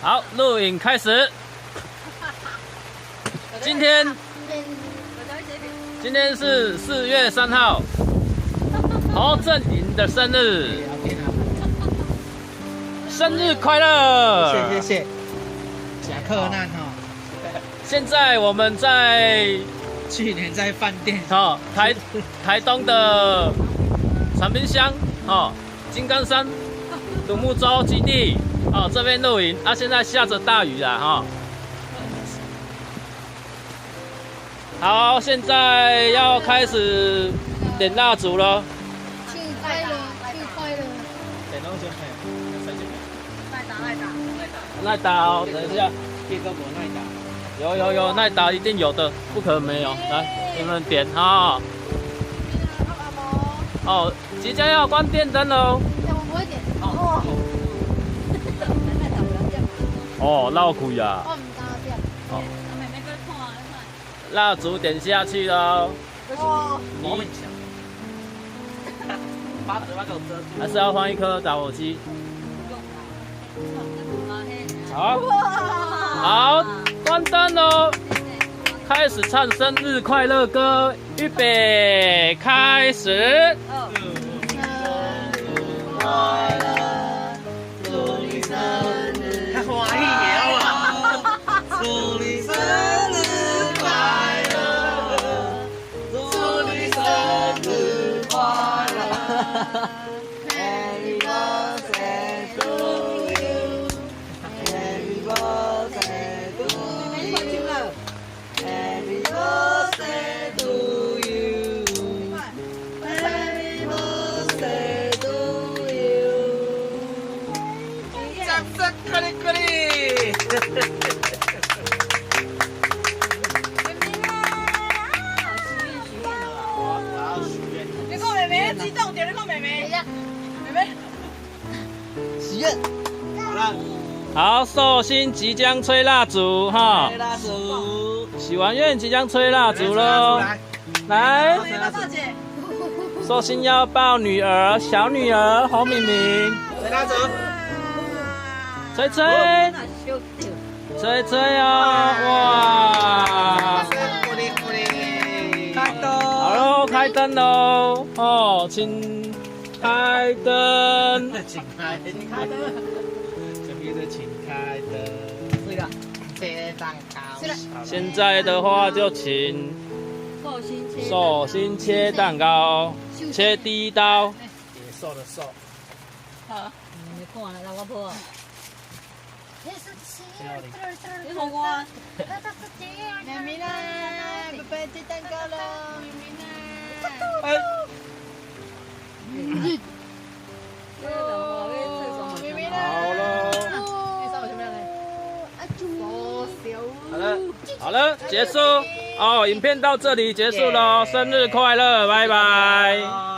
好，录影开始。今天是4月3号，侯正颖的生日，生日快乐！谢谢。贾克难哈，现在我们在去年在饭店台东的长滨乡金刚山独木舟基地这边露营啊，现在下着大雨啦好，现在要开始点蜡烛了。庆快乐，庆快乐！点东西耐打哦，等一下。这个不耐打。有耐打一定有的，不可能没有。来，你们点即将要关电灯喽。我不会点。闹鬼啊！我唔打点。蜡烛点下去喽。我们抢。把嘴巴给我遮住。还是要换一颗打火机。好，关灯喽。开始唱生日快乐歌，预备，开始。快乐，祝你生日快乐！祝你生日快乐！祝你生日快乐 ！Happy birthday to you! Happy birthday to you! Happy birthday to you! Happy birthday to you! 掌声鼓励鼓励！你看妹妹激动点，你看妹妹，妹妹，许愿，好了，好，寿星即将吹蜡烛哈，吹蜡烛，许完愿即将吹蜡烛喽。来，妹妹大姐，寿星要抱女儿，小女儿侯敏敏，吹蜡烛，吹吹，吹吹哦，哇！鼓励鼓励，开灯，好喽，开灯喽，请开灯。请开灯，这边是请开灯，对了，切蛋糕，现在的话就请寿星切蛋糕，切第一刀。野兽的兽，好，你看啦，我抱。你看我，妹妹啦，爸爸切蛋糕了，妹妹啦。妹妹啦。好了，好了，结束影片到这里结束喽，生日快乐，拜拜。